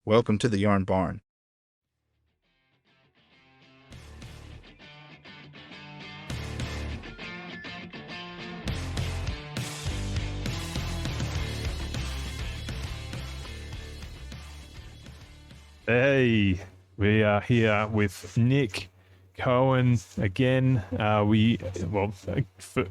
Welcome to the Yarn Barn. Hey, we are here with Nick, Cowhan again.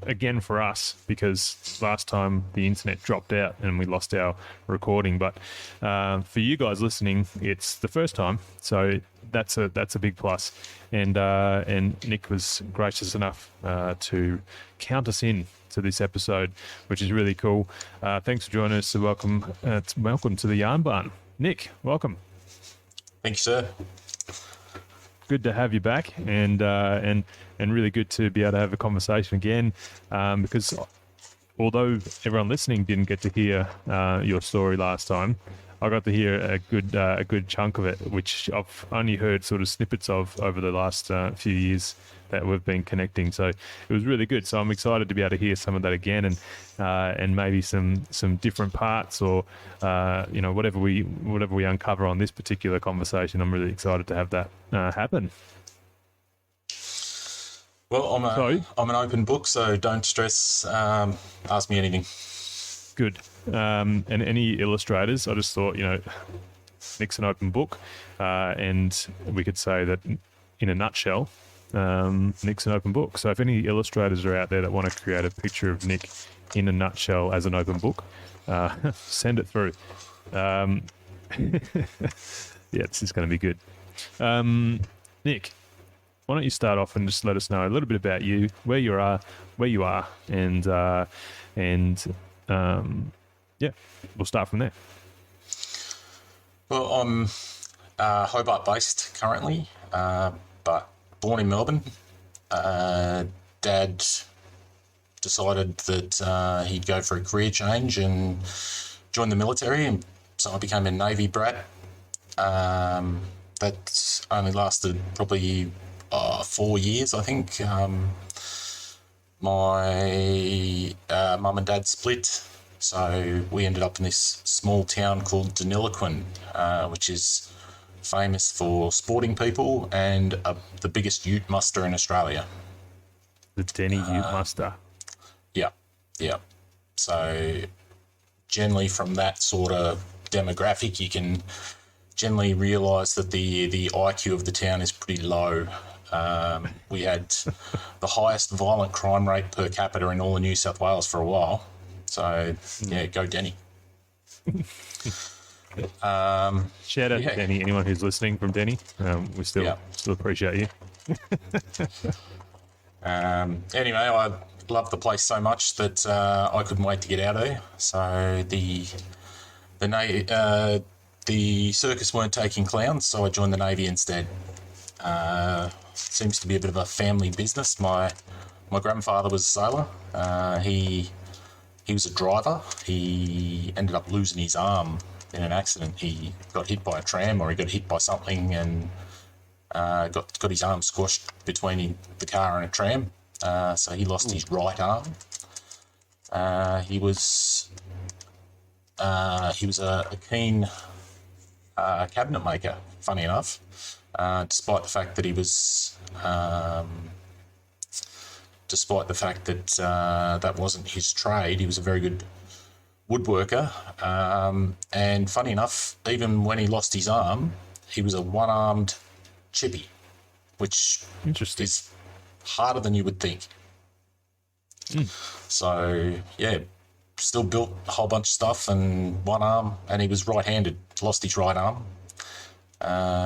Again for us, because last time the internet dropped out and we lost our recording. But for you guys listening, it's the first time, so that's a big plus. And Nick was gracious enough to count us in to this episode, which is really cool. Thanks for joining us. So welcome to the Yarn Barn, Nick. Welcome. Thank you, sir. Good to have you back, and really good to be able to have a conversation again. Because although everyone listening didn't get to hear your story last time, I got to hear a good chunk of it, which I've only heard sort of snippets of over the last few years that we've been connecting. So it was really good. So I'm excited to be able to hear some of that again, and maybe some different parts, or whatever we uncover on this particular conversation. I'm really excited to have that happen. Well, I'm an open book, so don't stress. Ask me anything. Good. And any illustrators, I just thought, Nick's an open book, and we could say that in a nutshell, Nick's an open book. So if any illustrators are out there that want to create a picture of Nick in a nutshell as an open book, send it through. Yeah, this is going to be good. Nick, why don't you start off and just let us know a little bit about you, where you are, and we'll start from there. Well, I'm Hobart based currently, but born in Melbourne. Dad decided that he'd go for a career change and join the military, and so I became a Navy brat. That only lasted probably 4 years, I think. My mum and dad split, so we ended up in this small town called Deniliquin, which is famous for sporting people and the biggest ute muster in Australia. The Denny Ute Muster. Yeah. So generally from that sort of demographic, you can generally realise that the IQ of the town is pretty low. We had the highest violent crime rate per capita in all of New South Wales for a while. So, yeah, go Denny. Shout out to Denny, anyone who's listening from Denny. We still appreciate you. Anyway, I love the place so much that I couldn't wait to get out of there. So the circus weren't taking clowns, so I joined the Navy instead. Seems to be a bit of a family business. My grandfather was a sailor. He was a driver. He ended up losing his arm in an accident. He got hit by a tram, or he got hit by something, and got his arm squashed between the car and a tram. So he lost his right arm. He was a keen cabinet maker, funny enough, despite the fact that that wasn't his trade. He was a very good woodworker, and funny enough, even when he lost his arm, he was a one-armed chippy, which is harder than you would think. So yeah, still built a whole bunch of stuff and one arm, and he was right-handed, lost his right arm.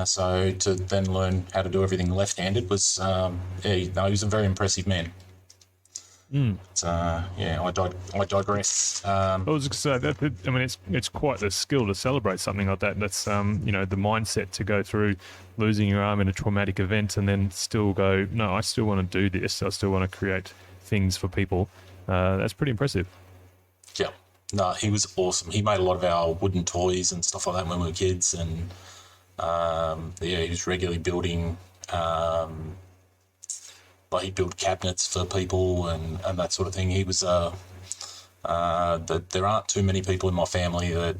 So to then learn how to do everything left-handed was, he was a very impressive man. But, I digress. I was going to say that. It's quite a skill to celebrate something like that. That's the mindset to go through losing your arm in a traumatic event and then still go, no, I still want to do this. I still want to create things for people. That's pretty impressive. Yeah, no, he was awesome. He made a lot of our wooden toys and stuff like that when we were kids, and he was regularly building. He'd build cabinets for people and that sort of thing. He was there aren't too many people in my family that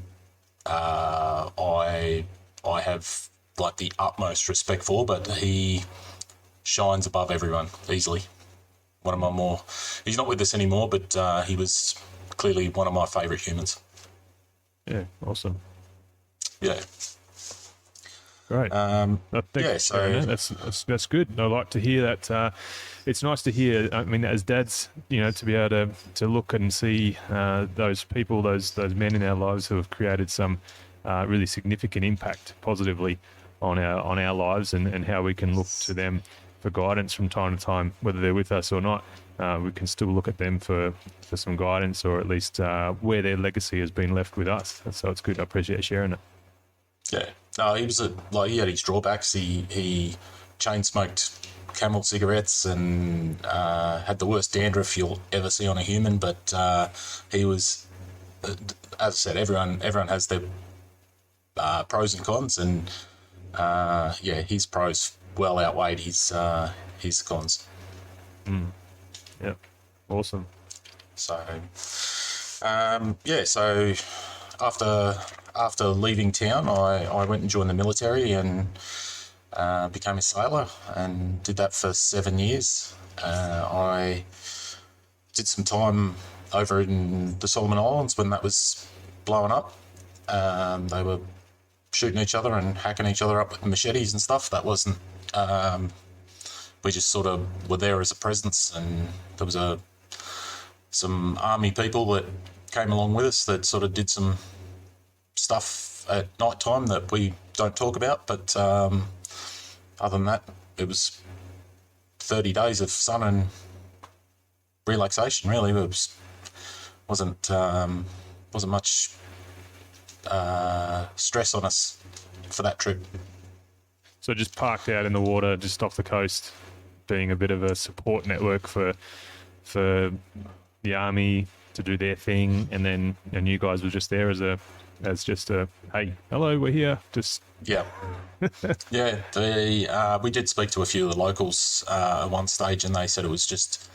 I I have like the utmost respect for, but he shines above everyone easily. One of my more, he's not with us anymore, but he was clearly one of my favourite humans. Yeah, awesome. Yeah. Great. Thanks for sharing that. That's good. I like to hear that. It's nice to hear. I mean, as dads, to be able to look and see those people, those men in our lives who have created some really significant impact positively on our lives, and how we can look to them for guidance from time to time, whether they're with us or not. We can still look at them for some guidance, or at least where their legacy has been left with us. So it's good. I appreciate sharing it. Yeah. No, he had his drawbacks. He chain smoked Camel cigarettes and had the worst dandruff you'll ever see on a human. But he was, as I said, everyone has their pros and cons, and his pros well outweighed his cons. Yeah, awesome. So, so after leaving town, I went and joined the military and became a sailor, and did that for 7 years. I did some time over in the Solomon Islands when that was blowing up. They were shooting each other and hacking each other up with machetes and stuff. That wasn't... we just sort of were there as a presence, and there was some army people that came along with us that sort of did some stuff at night time that we don't talk about, but other than that, it was 30 days of sun and relaxation. Really, it wasn't much stress on us for that trip. So just parked out in the water, just off the coast, being a bit of a support network for the army to do their thing, and you guys were just there as just a hey, hello, we're here. Just yeah. We did speak to a few of the locals at one stage, and they said it was just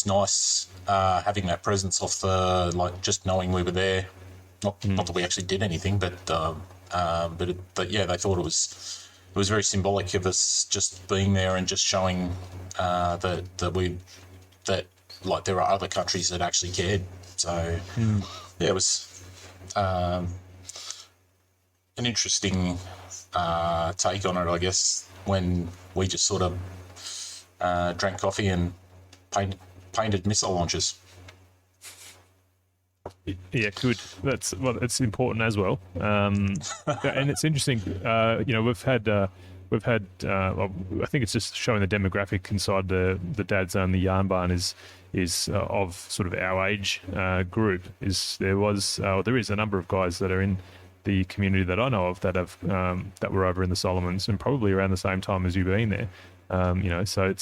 nice having that presence off the, just knowing we were there. Not that we actually did anything, but they thought it was very symbolic of us just being there and just showing that there are other countries that actually cared. So it was an interesting take on it, I guess, when we just sort of drank coffee and painted missile launchers. Yeah, good. It's important as well. And it's interesting. We've had. I think it's just showing the demographic inside the Dad's Own, the Yarn Barn is of sort of our age group. There is a number of guys that are in the community that I know of that were over in the Solomons, and probably around the same time as you've been there. So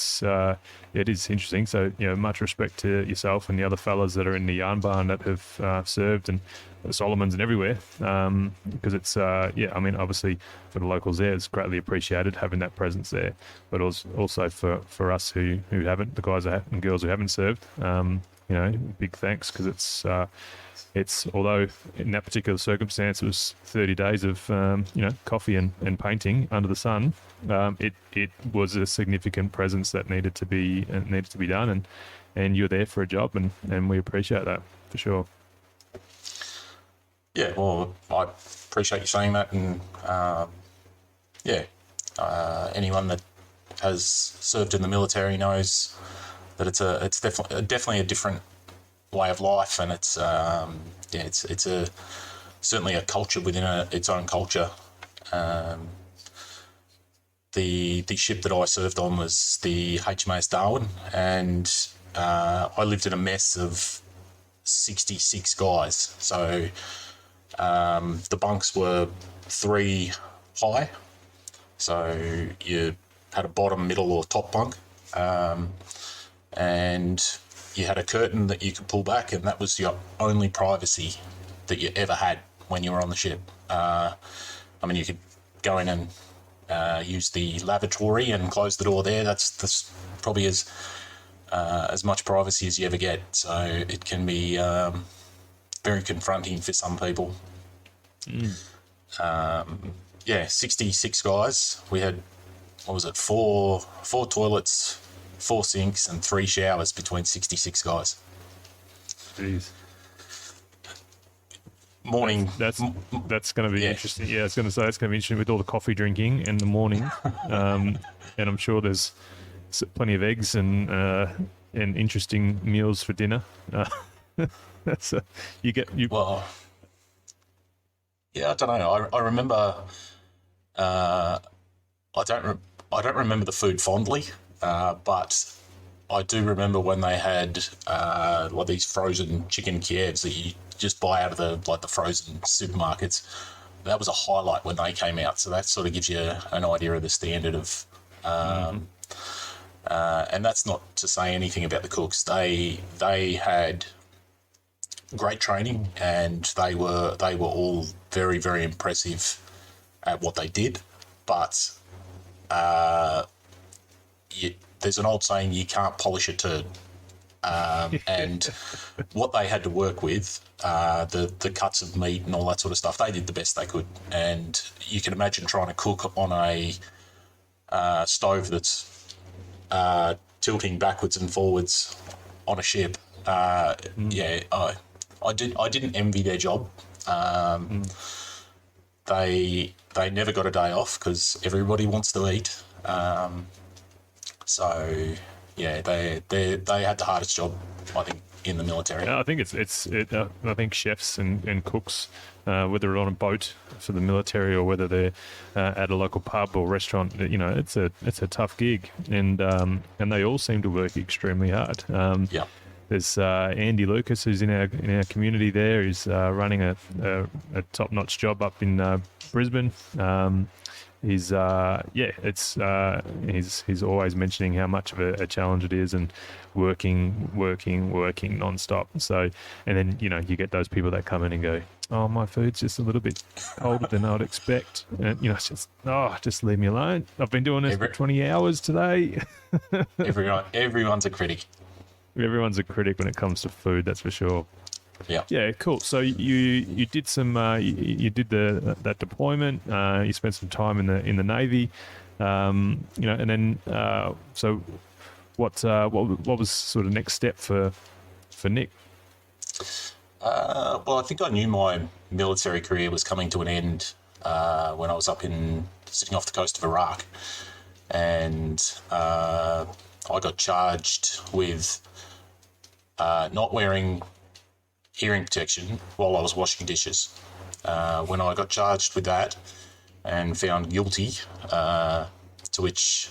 it is interesting. So, much respect to yourself and the other fellas that are in the Yarn Barn that have served, and the Solomons and everywhere, because it's, obviously for the locals there, it's greatly appreciated having that presence there, but also for us who haven't, the guys and girls who haven't served, big thanks, because it's although in that particular circumstance it was 30 days of coffee and painting under the sun, it was a significant presence that needed to be done, and you're there for a job, and we appreciate that for sure. Yeah, well, I appreciate you saying that, and anyone that has served in the military knows that it's definitely a different way of life, and it's certainly a culture within its own culture. The ship that I served on was the HMAS Darwin, and I lived in a mess of 66 guys. So the bunks were 3 high, so you had a bottom, middle, or top bunk, and you had a curtain that you could pull back, and that was your only privacy that you ever had when you were on the ship. You could go in and use the lavatory and close the door there. That's probably as much privacy as you ever get. So it can be very confronting for some people. 66 guys. We had, what was it, four toilets, 4 sinks, and 3 showers between 66 guys. Jeez. Morning. That's going to be Yeah. interesting. Yeah, I was going to say it's going to be interesting with all the coffee drinking in the morning, and I'm sure there's plenty of eggs and interesting meals for dinner. That's you get you. Well, yeah, I don't know. I remember. I don't remember the food fondly, but I do remember when they had like these frozen chicken Kievs that you just buy out of the frozen supermarkets. That was a highlight when they came out. So that sort of gives you an idea of the standard of. And that's not to say anything about the cooks. They had great training, and they were all very, very impressive at what they did. But there's an old saying, you can't polish a turd. And what they had to work with, the cuts of meat and all that sort of stuff, they did the best they could. And you can imagine trying to cook on a stove that's tilting backwards and forwards on a ship. Yeah, I didn't envy their job. They never got a day off because everybody wants to eat. So yeah, they had the hardest job, I think, in the military. Yeah, I think I think chefs and cooks, whether they're on a boat for the military or whether they're at a local pub or restaurant, it's a tough gig, and they all seem to work extremely hard. Yeah. There's Andy Lucas, who's in our community there. He's running a top-notch job up in Brisbane. He's always mentioning how much of a challenge it is, and working non-stop. So, and then you get those people that come in and go, "Oh, my food's just a little bit colder than I'd expect," and it's just leave me alone. I've been doing this for 20 hours today. Everyone's a critic. Everyone's a critic when it comes to food, that's for sure. Yeah. Yeah, cool. So you did some you did that deployment. You spent some time in the Navy, and then so what was sort of next step for Nick? Well, I think I knew my military career was coming to an end when I was sitting off the coast of Iraq, and I got charged with not wearing hearing protection while I was washing dishes. When I got charged with that and found guilty, to which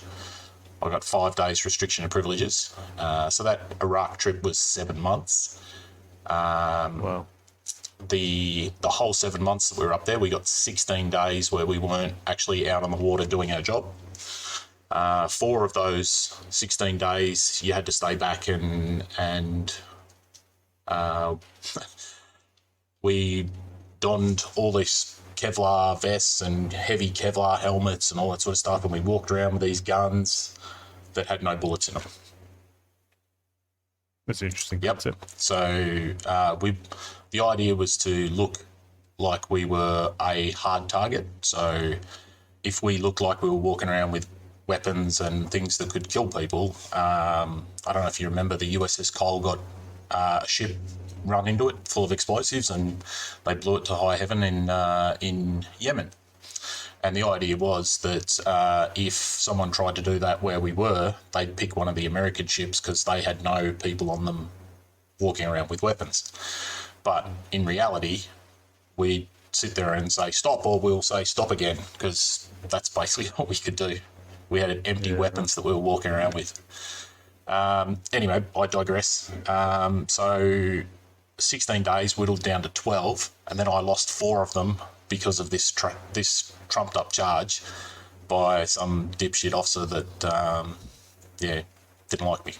I got 5 days restriction of privileges. So that Iraq trip was 7 months. Wow. The whole 7 months that we were up there, we got 16 days where we weren't actually out on the water doing our job. 4 of those 16 days, you had to stay back and we donned all these Kevlar vests and heavy Kevlar helmets and all that sort of stuff, and we walked around with these guns that had no bullets in them. That's an interesting Yep. concept. So the idea was to look like we were a hard target. So if we looked like we were walking around with weapons and things that could kill people, I don't know if you remember, the USS Cole got a ship run into it full of explosives, and they blew it to high heaven in Yemen. And the idea was that if someone tried to do that where we were, they'd pick one of the American ships because they had no people on them walking around with weapons. But in reality, we'd sit there and say stop, or we'll say stop again, because that's basically what we could do. We had empty weapons that we were walking around with. Anyway, I digress. So 16 days whittled down to 12, and then I lost 4 of them because of this trumped up charge by some dipshit officer that, didn't like me.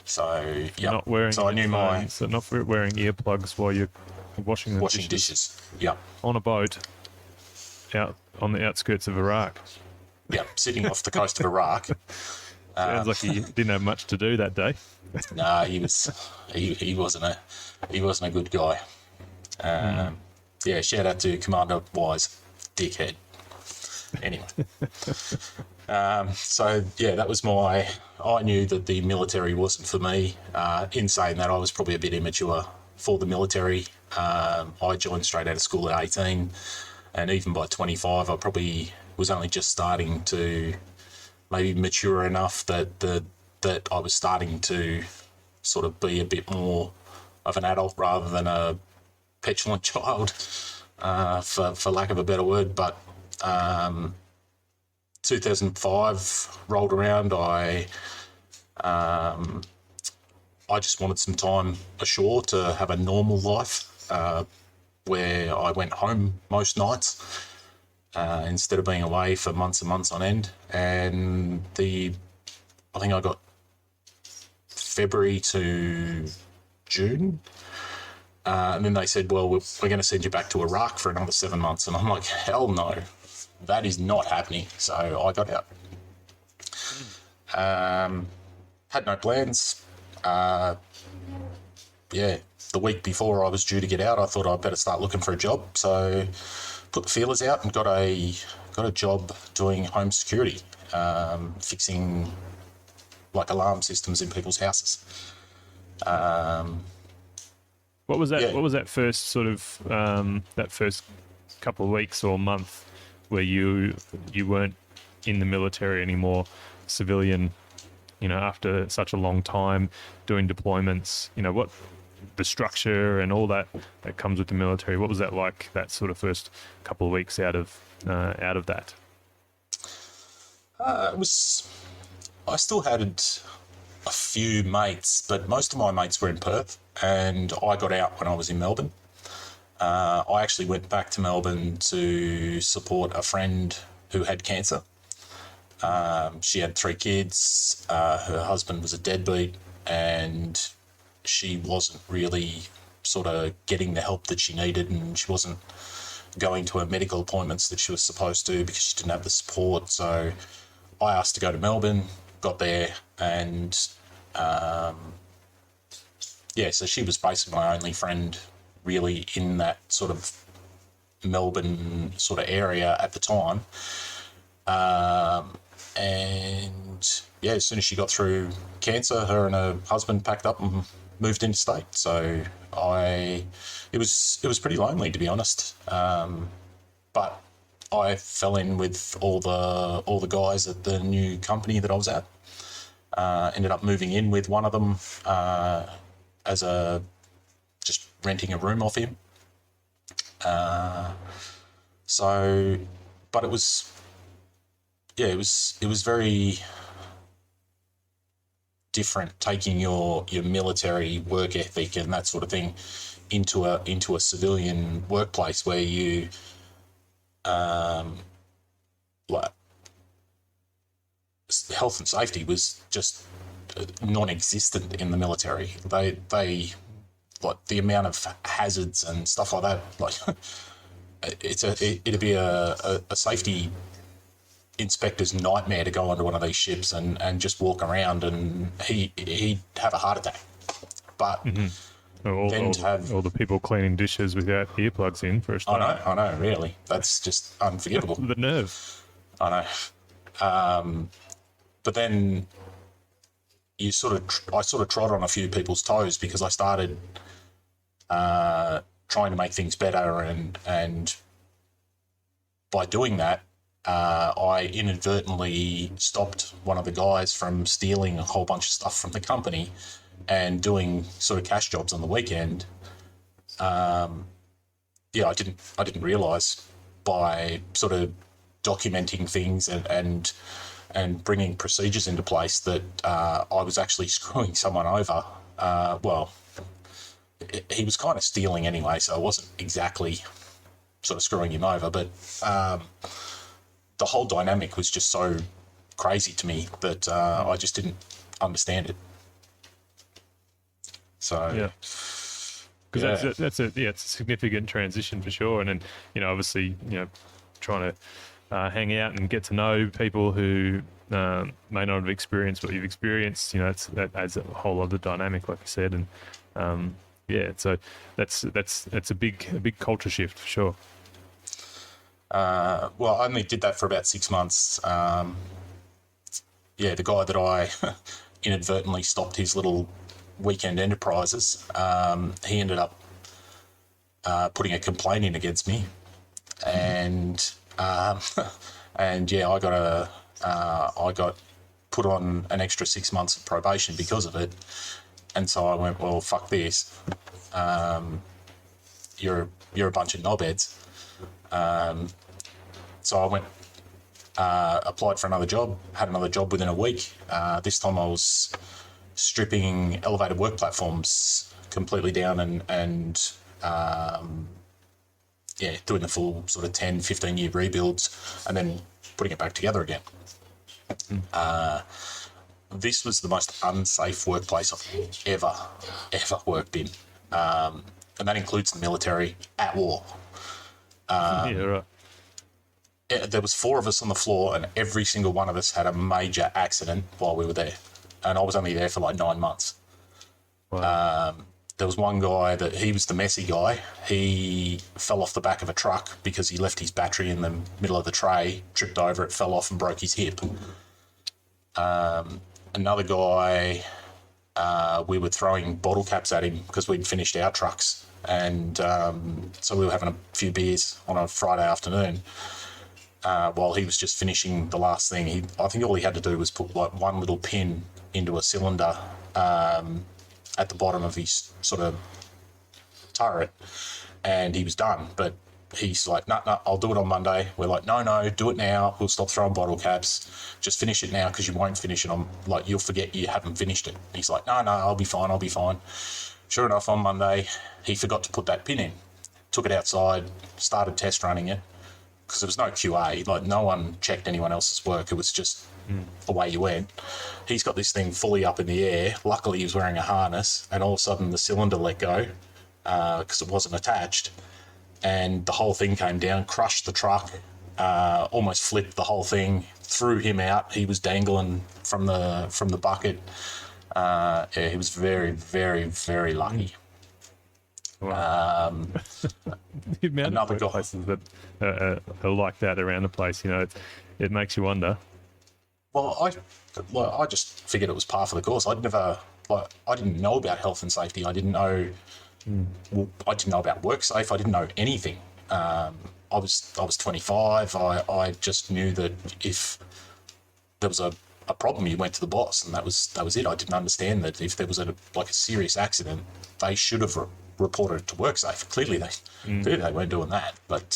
So, yeah. Not wearing so I knew not wearing earplugs while you're washing dishes. Yeah. on a boat out on the outskirts of Iraq. Yeah, sitting off the coast of Iraq. Sounds like he didn't have much to do that day. Nah, he wasn't a good guy. Yeah, shout out to Commander Wise. dickhead. Anyway. So, yeah, that was I knew that the military wasn't for me. In saying that, I was probably a bit immature for the military. I joined straight out of school at 18, and even by 25, I probably was only just starting to maybe mature enough that I was starting to sort of be a bit more of an adult rather than a petulant child, for lack of a better word. But 2005 rolled around. I just wanted some time ashore to have a normal life, where I went home most nights, instead of being away for months and months on end. And I think I got February to June. And then they said, well, we're going to send you back to Iraq for another 7 months. And I'm like, hell no, that is not happening. So I got out. Had no plans. The week before I was due to get out, I thought I'd better start looking for a job. So put the feelers out and got a job doing home security, fixing like alarm systems in people's houses. What was that? Yeah. What was that first sort of that first couple of weeks or month where you weren't in the military anymore, civilian? After such a long time doing deployments, what the structure and all that comes with the military. What was that like? That sort of first couple of weeks out of that. It was. I still had a few mates, but most of my mates were in Perth, and I got out when I was in Melbourne. I actually went back to Melbourne to support a friend who had cancer. She had 3 kids. Her husband was a deadbeat, and she wasn't really sort of getting the help that she needed, and she wasn't going to her medical appointments that she was supposed to because she didn't have the support. So I asked to go to Melbourne, got there, and so she was basically my only friend really in that sort of Melbourne sort of area at the time. As soon as she got through cancer, her and her husband packed up and moved interstate. So it was pretty lonely, to be honest. But I fell in with all the guys at the new company that I was at. Ended up moving in with one of them, just renting a room off him. But it was very different taking your military work ethic and that sort of thing into a civilian workplace where you like health and safety was just non-existent in the military. They like the amount of hazards and stuff like that, like it'd be a safety inspector's nightmare to go onto one of these ships and just walk around, and he'd have a heart attack. But all the people cleaning dishes without earplugs in for a start. I know, really. That's just unforgivable. The nerve. I know. But then I sort of trod on a few people's toes because I started trying to make things better, and by doing that, I inadvertently stopped one of the guys from stealing a whole bunch of stuff from the company and doing sort of cash jobs on the weekend. I didn't realise by sort of documenting things and bringing procedures into place that I was actually screwing someone over. He was kind of stealing anyway, so I wasn't exactly sort of screwing him over, but the whole dynamic was just so crazy to me that I just didn't understand it. So yeah, because it's a significant transition for sure, and then obviously trying to hang out and get to know people who may not have experienced what you've experienced. That adds a whole other dynamic, like you said, and so that's a big culture shift for sure. Well, I only did that for about 6 months. The guy that I inadvertently stopped his little weekend enterprises, he ended up putting a complaint in against me, and I got put on an extra 6 months of probation because of it. And so I went, well, fuck this. You're a bunch of knobheads. So I went, applied for another job, had another job within a week. This time I was stripping elevated work platforms completely down and doing the full sort of 10, 15-year rebuilds and then putting it back together again. This was the most unsafe workplace I've ever worked in. And that includes the military at war. Yeah, right. There was 4 of us on the floor, and every single one of us had a major accident while we were there. And I was only there for like 9 months. Wow. There was one guy that he was the messy guy. He fell off the back of a truck because he left his battery in the middle of the tray, tripped over it, fell off and broke his hip. Another guy, we were throwing bottle caps at him because we'd finished our trucks. And so we were having a few beers on a Friday afternoon while he was just finishing the last thing. I think all he had to do was put like one little pin into a cylinder at the bottom of his sort of turret, and he was done. But he's like, no, I'll do it on Monday. We're like, no, do it now. We'll stop throwing bottle caps. Just finish it now because you won't finish it on, like, you'll forget you haven't finished it. He's like, no, I'll be fine. Sure enough, on Monday, he forgot to put that pin in. Took it outside, started test running it because there was no QA. Like, no one checked anyone else's work. It was just away you went. He's got this thing fully up in the air. Luckily, he was wearing a harness, and all of a sudden the cylinder let go because it wasn't attached, and the whole thing came down, crushed the truck, almost flipped the whole thing, threw him out. He was dangling from the bucket. He was very, very, very lucky. Wow. The amount Another of guy. places that are like that around the place, it makes you wonder. Well, I just figured it was par for the course. I didn't know about health and safety. I didn't know. Well, I didn't know about WorkSafe. I didn't know anything. I was 25. I just knew that if there was a problem, you went to the boss, and that was it. I didn't understand that if there was a serious accident, they should have reported it to WorkSafe. Clearly they weren't doing that. But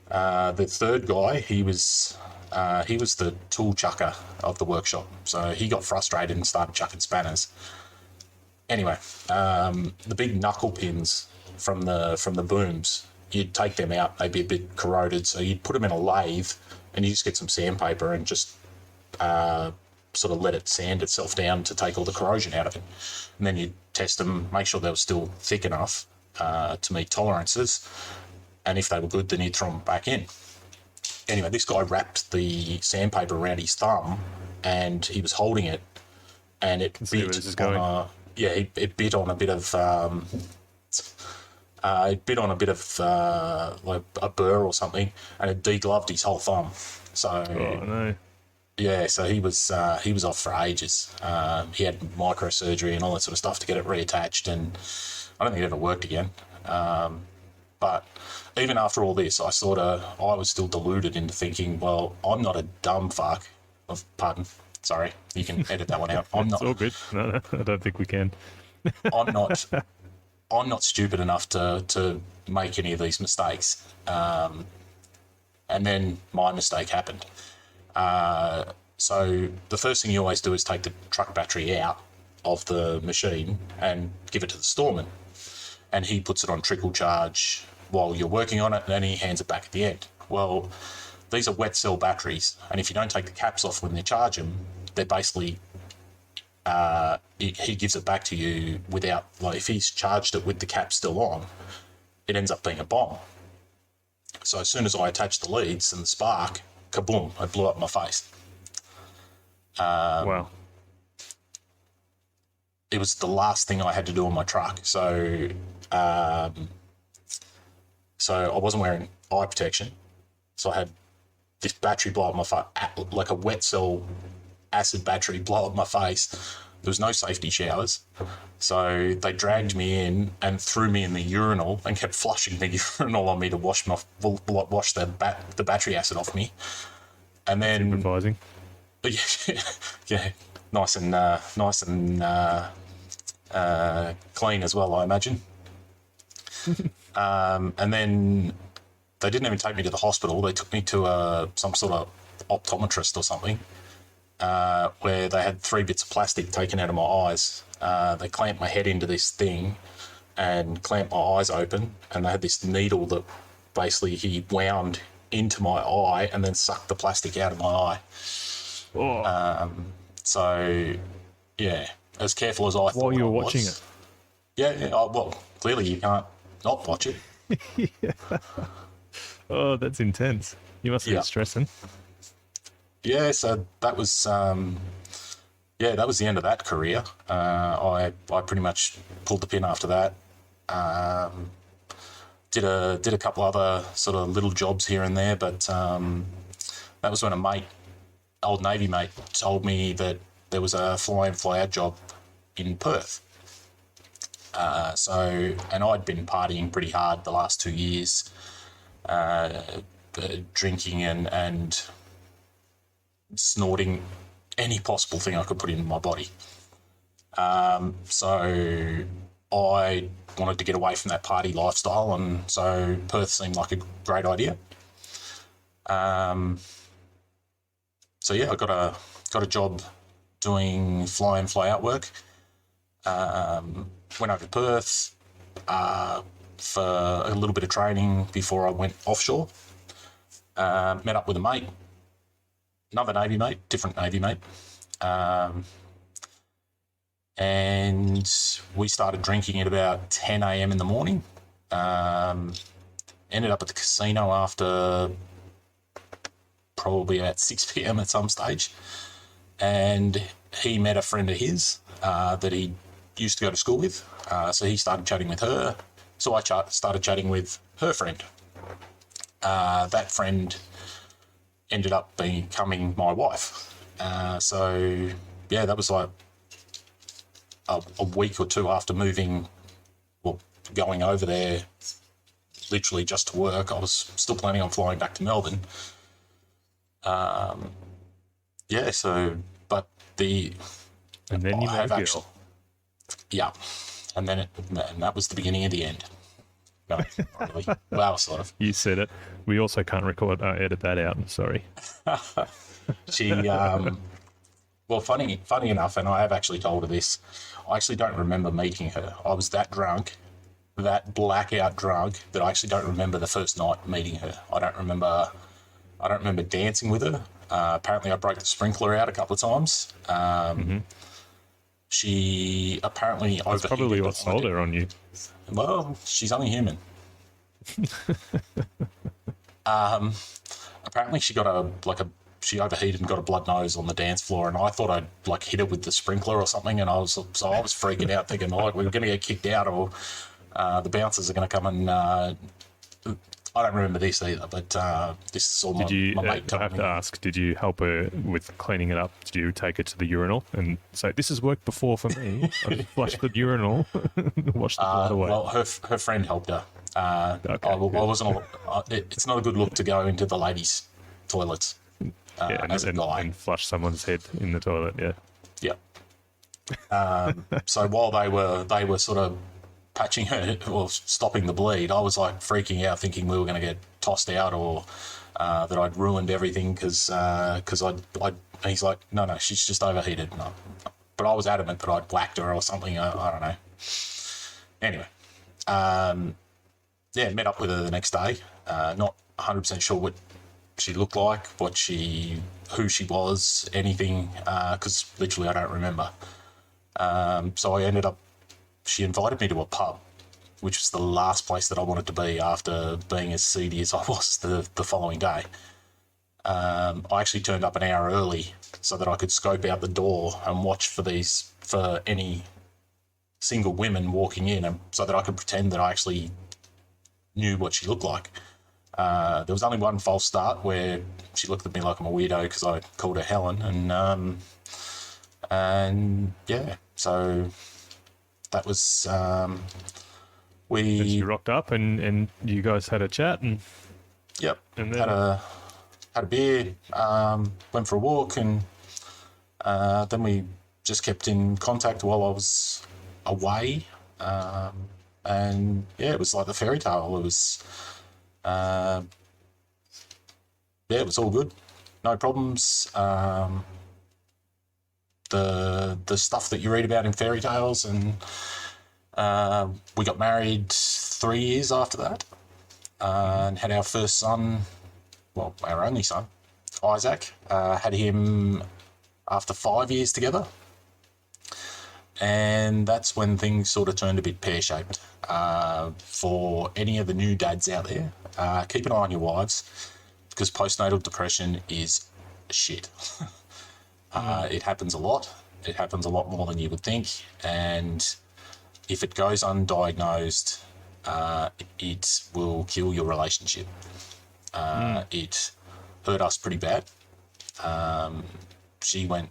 the third guy, he was the tool chucker of the workshop. So he got frustrated and started chucking spanners. Anyway, the big knuckle pins from the booms, you'd take them out. They'd be a bit corroded, so you'd put them in a lathe, and you just get some sandpaper and just sort of let it sand itself down to take all the corrosion out of it. And then you'd test them, make sure they were still thick enough to meet tolerances, and if they were good, then you'd throw them back in. Anyway, this guy wrapped the sandpaper around his thumb, and he was holding it, and it bit on it bit on a bit of like a burr or something, and it degloved his whole thumb. So Oh no. yeah, so he was off for ages. He had microsurgery and all that sort of stuff to get it reattached, and I don't think it ever worked again. But even after all this, I was still deluded into thinking, well, I'm not a dumb fuck. Pardon, sorry, you can edit that one out. It's all good. No, I don't think we can. I'm not stupid enough to make any of these mistakes. And then my mistake happened. So the first thing you always do is take the truck battery out of the machine and give it to the storeman. And he puts it on trickle charge while you're working on it, and then he hands it back at the end. Well, these are wet cell batteries, and if you don't take the caps off when they charge them, they're basically he gives it back to you without, like, if he's charged it with the cap still on, it ends up being a bomb. So as soon as I attached the leads and the spark, kaboom, it blew up in my face. Wow. It was the last thing I had to do on my truck. So So I wasn't wearing eye protection. So I had this battery blow up my face, like a wet cell acid battery blow up my face. There was no safety showers. So they dragged me in and threw me in the urinal and kept flushing the urinal on me to wash the battery acid off me. And then Supervising. yeah, nice and clean as well, I imagine. And then they didn't even take me to the hospital. They took me to some sort of optometrist or something, where they had 3 bits of plastic taken out of my eyes. They clamped my head into this thing and clamped my eyes open, and they had this needle that basically he wound into my eye and then sucked the plastic out of my eye. Oh. So, yeah, as careful as I thought. While you were I was. watching it. Yeah, well, clearly you can't not watch it. Oh, that's intense. You must be stressing. Yeah, so that was that was the end of that career. I pretty much pulled the pin after that. Did a couple other sort of little jobs here and there, but that was when a old Navy mate, told me that there was a fly-in fly-out job in Perth. And I'd been partying pretty hard the last 2 years, drinking and snorting any possible thing I could put into my body. So I wanted to get away from that party lifestyle, and so Perth seemed like a great idea. So yeah, I got a job doing fly-in fly-out work. Went over to Perth for a little bit of training before I went offshore. Met up with a mate, another Navy mate, different Navy mate, and we started drinking at about 10 a.m. in the morning. Ended up at the casino after probably about 6 p.m. at some stage, and he met a friend of his that he used to go to school with, so he started chatting with her. So I started chatting with her friend. That friend ended up becoming my wife. So yeah, that was like a week or two after going over there, literally just to work. I was still planning on flying back to Melbourne. And then you met a girl. Yeah, and that was the beginning of the end. No, not really. Well, sort of. You said it. We also can't edit that out. I'm sorry. She, well, funny enough, and I have actually told her this, I actually don't remember meeting her. I was that drunk, that blackout drunk, that I actually don't remember the first night meeting her. I don't remember dancing with her. Apparently I broke the sprinkler out a couple of times. She apparently overheated. That's probably what sold her on you. Well, she's only human. Apparently she got she overheated and got a blood nose on the dance floor, and I thought I'd hit her with the sprinkler or something, and I was freaking out, thinking like we were going to get kicked out, or the bouncers are going to come and. I don't remember this either, but this is all my mate told me. I have to ask, did you help her with cleaning it up? Did you take her to the urinal and say, this has worked before for me? I flushed the urinal, wash the blood away. Well, her friend helped her. Okay, I wasn't. It's not a good look to go into the ladies' toilets as a guy. And flush someone's head in the toilet, yeah. Yep. So while they were sort of patching her or stopping the bleed, I was like freaking out, thinking we were going to get tossed out, or that I'd ruined everything because he's like, no, she's just overheated. No. But I was adamant that I'd whacked her or something. I don't know. Anyway, met up with her the next day. Not 100% sure what she looked like, who she was, anything, because literally I don't remember. So she invited me to a pub, which was the last place that I wanted to be after being as seedy as I was the following day. I actually turned up an hour early so that I could scope out the door and watch for any single women walking in, and so that I could pretend that I actually knew what she looked like. There was only one false start where she looked at me like I'm a weirdo because I called her Helen, and yeah, so that was And she we rocked up, and you guys had a chat, and yep and had then a beer, went for a walk, and then we just kept in contact while I was away, and yeah, it was like the fairy tale. It was yeah, it was all good, no problems. The stuff that you read about in fairy tales, and we got married 3 years after that, and had our first son, well, our only son, Isaac. Had him after 5 years together, and that's when things sort of turned a bit pear-shaped. For any of the new dads out there, keep an eye on your wives, because postnatal depression is shit. It happens a lot. It happens a lot more than you would think, and if it goes undiagnosed, it will kill your relationship. It hurt us pretty bad. She went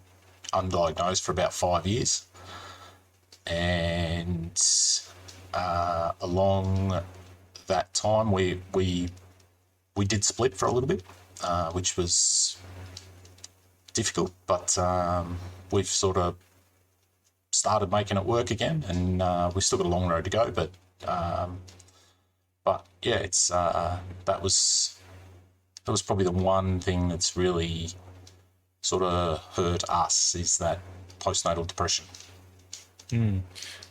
undiagnosed for about 5 years, and along that time, we did split for a little bit, which was difficult, but we've sort of started making it work again, and we've still got a long road to go, but yeah, it's that was probably the one thing that's really sort of hurt us, is that postnatal depression. and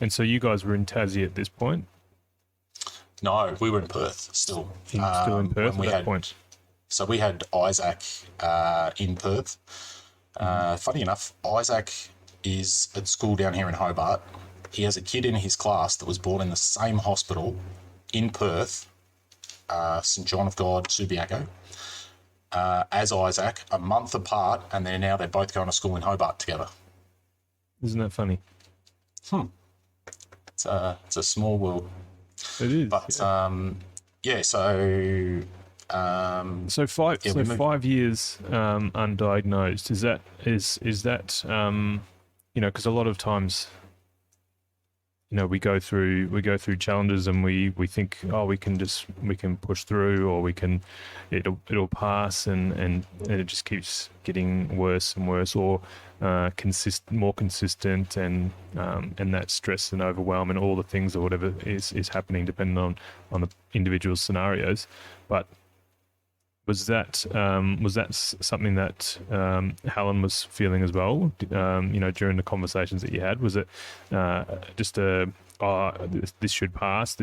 so you guys were in Tassie at this point, No, we were in Perth still. still in Perth when at that point. So we had Isaac in Perth. Funny enough, Isaac is at school down here in Hobart. He has a kid in his class that was born in the same hospital in Perth, St John of God, Subiaco, as Isaac, a month apart, and they're both going to school in Hobart together. Isn't that funny? It's a small world. It is. But yeah, so So five, yeah, so 5 years undiagnosed. Is that because a lot of times, we go through challenges and we think, oh, we can push through, or it'll pass, and it just keeps getting worse and worse, or more consistent, and that stress and overwhelm and all the things or whatever is happening, depending on the individual scenarios. But was that something that Helen was feeling as well? During the conversations that you had, was it just this should pass,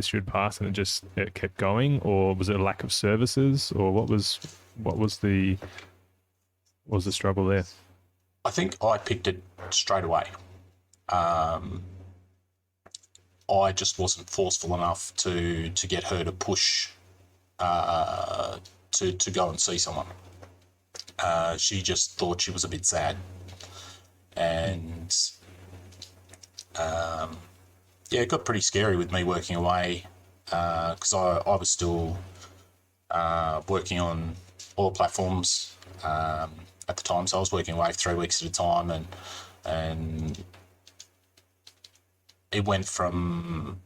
and it kept going, or was it a lack of services, or what was the struggle there? I think I picked it straight away. I just wasn't forceful enough to get her to push to go and see someone. She just thought she was a bit sad, and yeah, it got pretty scary with me working away, because I was still working on all platforms at the time, so I was working away 3 weeks at a time, and it went from,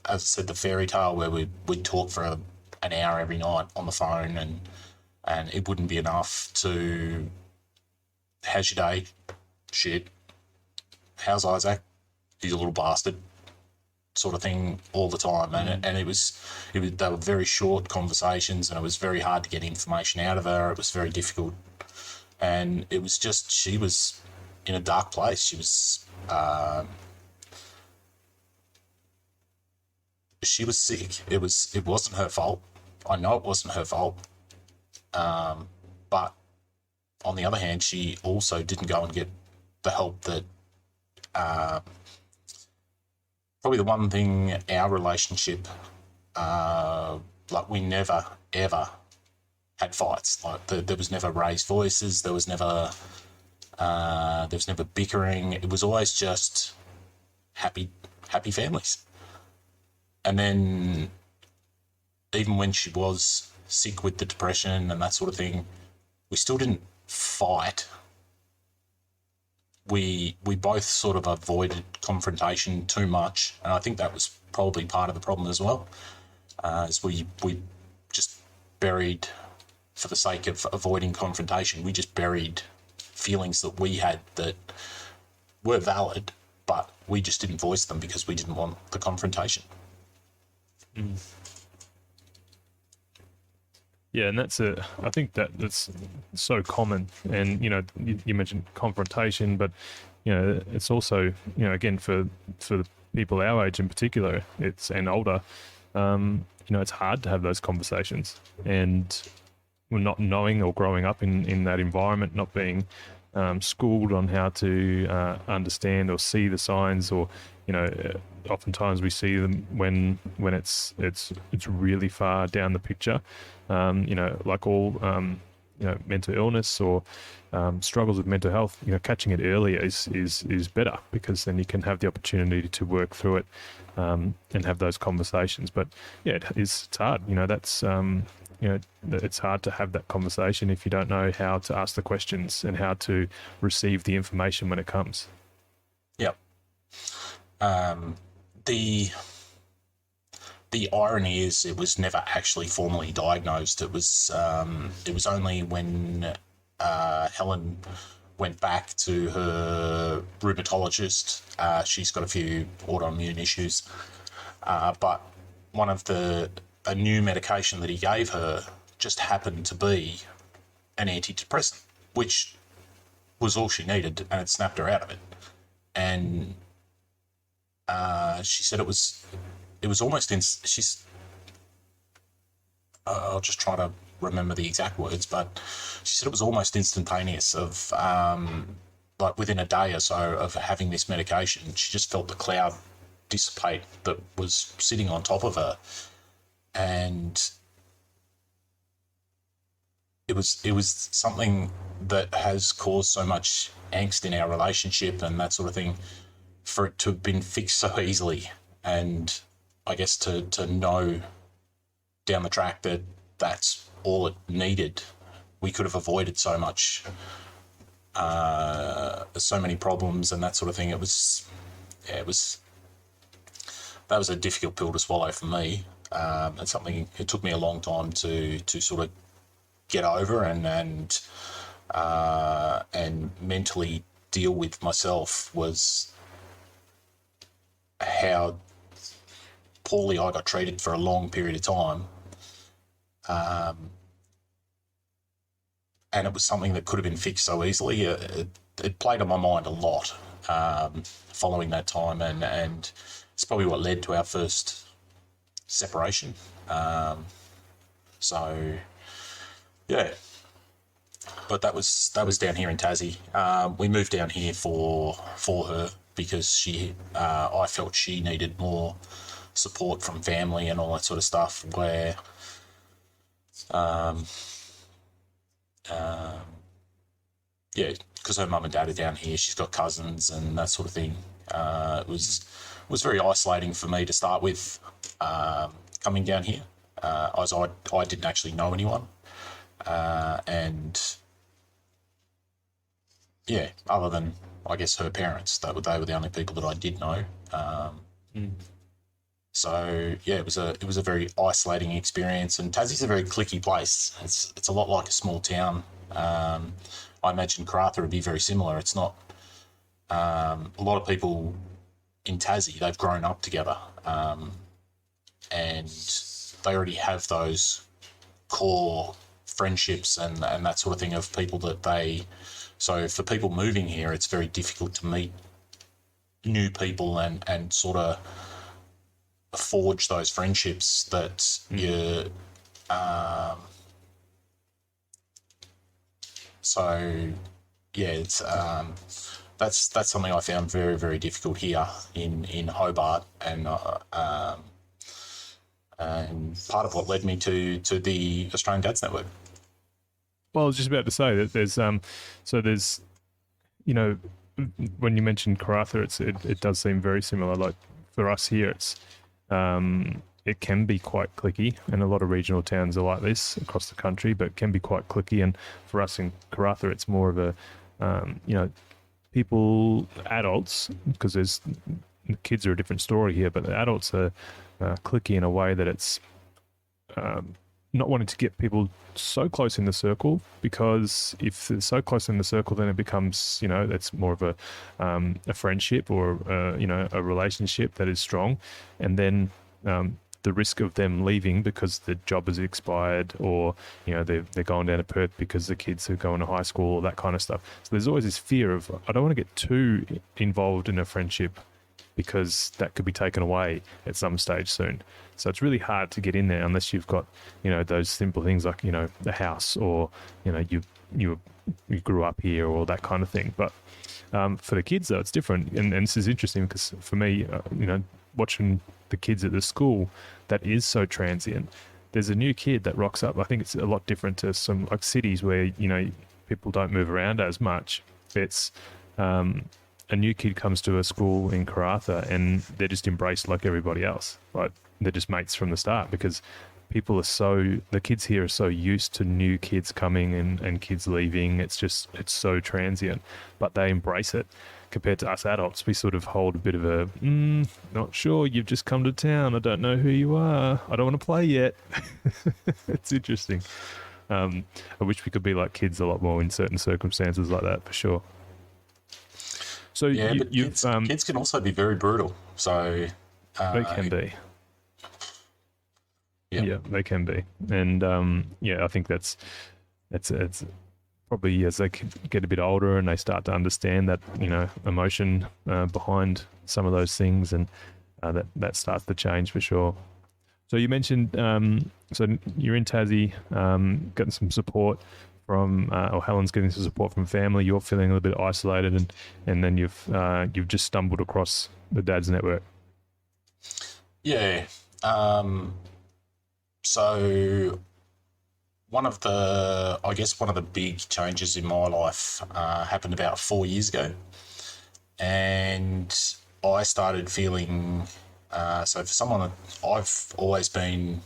as I said, the fairy tale where we'd talk for an hour every night on the phone, and it wouldn't be enough, to how's your day? Shit. How's Isaac? He's a little bastard, sort of thing, all the time. And it was they were very short conversations, and it was very hard to get information out of her. It was very difficult, and it was just, she was in a dark place. She was sick. It wasn't her fault. I know it wasn't her fault. But on the other hand, she also didn't go and get the help that, probably the one thing, our relationship, like, we never, ever had fights. Like, there was never raised voices. There was never bickering. It was always just happy families. And then even when she was sick with the depression and that sort of thing, we still didn't fight. We both sort of avoided confrontation too much, and I think that was probably part of the problem as well. Is we just buried, for the sake of avoiding confrontation, we just buried feelings that we had that were valid, but we just didn't voice them because we didn't want the confrontation. Yeah, and I think that's so common. And, you mentioned confrontation, but, it's also, again, for the people our age in particular, and older, it's hard to have those conversations. And we're not knowing or growing up in that environment, not being schooled on how to understand or see the signs, or oftentimes we see them when it's really far down the picture. Like all mental illness or struggles with mental health, catching it earlier is better, because then you can have the opportunity to work through it and have those conversations. But yeah, it's hard. That's it's hard to have that conversation if you don't know how to ask the questions and how to receive the information when it comes. Yep. The irony is it was never actually formally diagnosed. It was only when Helen went back to her rheumatologist. She's got a few autoimmune issues, but one of a new medication that he gave her just happened to be an antidepressant, which was all she needed, and it snapped her out of it. And she said it was almost I'll just try to remember the exact words, but she said it was almost instantaneous of like within a day or so of having this medication, she just felt the cloud dissipate that was sitting on top of her. And it was something that has caused so much angst in our relationship and that sort of thing, for it to have been fixed so easily. And I guess to know down the track that that's all it needed, we could have avoided so much, so many problems and that sort of thing. That was a difficult pill to swallow for me. And something it took me a long time to sort of get over and mentally deal with myself, was how poorly I got treated for a long period of time. And it was something that could have been fixed so easily. It played on my mind a lot following that time, and it's probably what led to our first separation. So yeah, but that was down here in Tassie. We moved down here for her because I felt she needed more support from family and all that sort of stuff, where yeah, because her mum and dad are down here, she's got cousins and that sort of thing. It was very isolating for me to start with, coming down here, as I didn't actually know anyone, and yeah, other than I guess her parents, they were the only people that I did know. So yeah, it was a very isolating experience, and Tassie's a very cliquey place. It's a lot like a small town. I imagine Karratha would be very similar. It's not a lot of people in Tassie. They've grown up together, and they already have those core friendships and that sort of thing of people that they. So for people moving here, it's very difficult to meet new people and sort of forge those friendships that you. So yeah, it's that's something I found very, very difficult here in Hobart, and part of what led me to the Australian Dads Network. Well, I was just about to say that there's when you mentioned Karratha, it does seem very similar. Like for us here, it's it can be quite cliquey, and a lot of regional towns are like this across the country, but it can be quite cliquey. And for us in Karratha, it's more of a, people, adults, because there's kids are a different story here, but the adults are cliquey in a way that it's not wanting to get people so close in the circle, because if they're so close in the circle, then it becomes, that's more of a friendship, or a relationship that is strong, and then the risk of them leaving because the job has expired, or they're going down to Perth because the kids are going to high school, or that kind of stuff. So there's always this fear of, I don't want to get too involved in a friendship because that could be taken away at some stage soon. So it's really hard to get in there unless you've got, those simple things like, the house, or, you grew up here, or that kind of thing. But for the kids, though, it's different. And this is interesting because for me, watching the kids at the school, that is so transient. There's a new kid that rocks up. I think it's a lot different to some like cities where, people don't move around as much. It's, a new kid comes to a school in Karratha and they're just embraced like everybody else. Like they're just mates from the start, because the kids here are so used to new kids coming and kids leaving. It's so transient, but they embrace it. Compared to us adults, we sort of hold a bit of a, not sure, you've just come to town, I don't know who you are, I don't want to play yet. It's interesting. I wish we could be like kids a lot more in certain circumstances like that, for sure. So yeah, but kids can also be very brutal. So they can be. Yeah, they can be, and I think that's it's probably as they get a bit older and they start to understand that emotion behind some of those things, and that starts to change for sure. So you mentioned so you're in Tassie, getting some support from, or Helen's getting some support from family. You're feeling a little bit isolated, and then you've just stumbled across the Dad's Network. Yeah. So one of the big changes in my life happened about 4 years ago, and I started feeling. So for someone that I've always been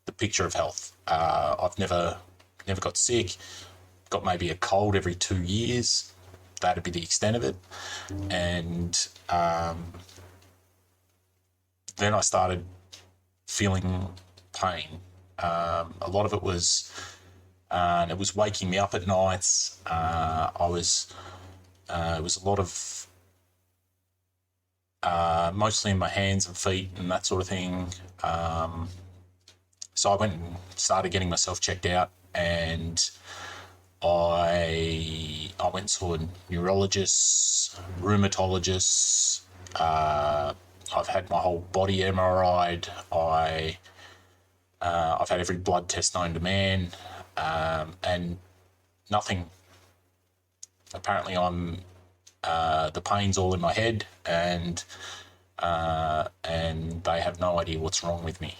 the picture of health. I've never got sick. Got maybe a cold every 2 years. That'd be the extent of it, and then I started feeling pain. A lot of it was, and it was waking me up at nights. It was a lot of, mostly in my hands and feet and that sort of thing. So I went and started getting myself checked out, and I went to a neurologist, rheumatologist. I've had my whole body MRI'd. I've had every blood test known to man, and nothing. Apparently, the pain's all in my head, and they have no idea what's wrong with me.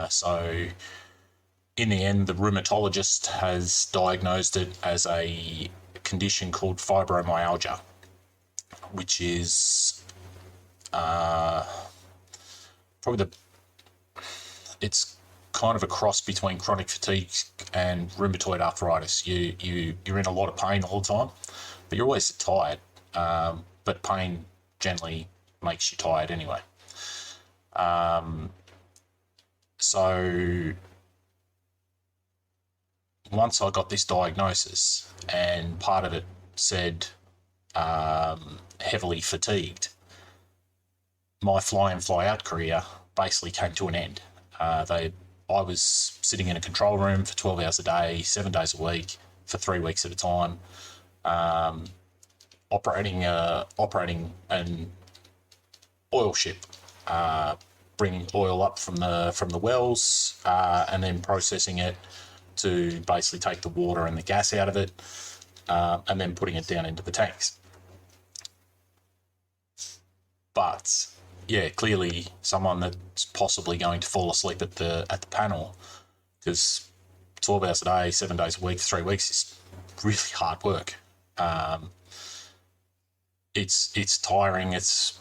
So, in the end, the rheumatologist has diagnosed it as a condition called fibromyalgia, which is probably it's kind of a cross between chronic fatigue and rheumatoid arthritis. You're in a lot of pain all the time, but you're always tired. But pain generally makes you tired anyway. So once I got this diagnosis, and part of it said heavily fatigued, my fly in, fly out career basically came to an end. I was sitting in a control room for 12 hours a day, 7 days a week, for 3 weeks at a time, operating an oil ship, bringing oil up from the wells, and then processing it to basically take the water and the gas out of it, and then putting it down into the tanks. But yeah, clearly someone that's possibly going to fall asleep at the panel, because 12 hours a day, 7 days a week, 3 weeks is really hard work. it's tiring. It's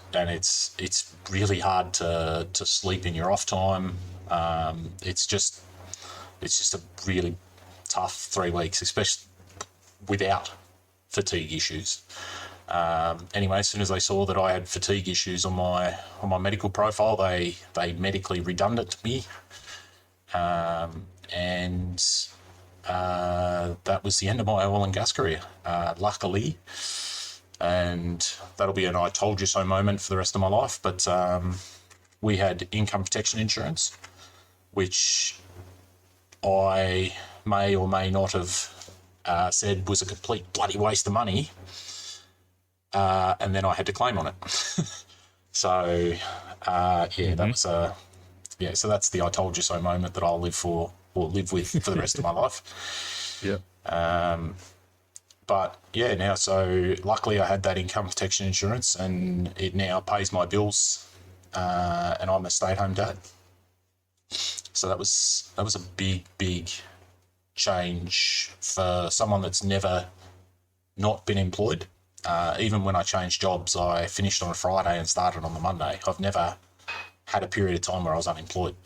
really hard to sleep in your off time. It's just a really tough 3 weeks, especially without fatigue issues. Anyway, as soon as they saw that I had fatigue issues on my medical profile, they medically redundant me, and that was the end of my oil and gas career. Luckily, and that'll be an I told you so moment for the rest of my life. But we had income protection insurance, which I may or may not have said was a complete bloody waste of money, and then I had to claim on it. So that was so that's the I told you so moment that I'll live with for the rest of my life. Yeah. But yeah, now, so luckily I had that income protection insurance, and it now pays my bills, and I'm a stay-at-home dad. So that was a big change for someone that's never not been employed. Even when I changed jobs, I finished on a Friday and started on the Monday. I've never had a period of time where I was unemployed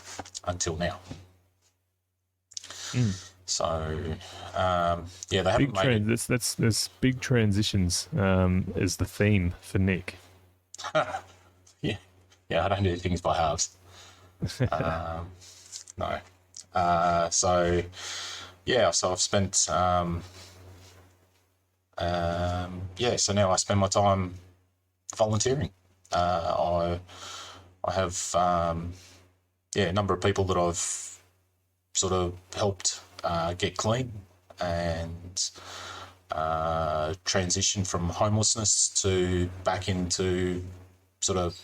until now. So, they haven't made it. There's big transitions is the theme for Nick. Yeah, I don't do things by halves. No. So I've spent, so now I spend my time volunteering. I have, a number of people that I've sort of helped get clean and transition from homelessness to back into sort of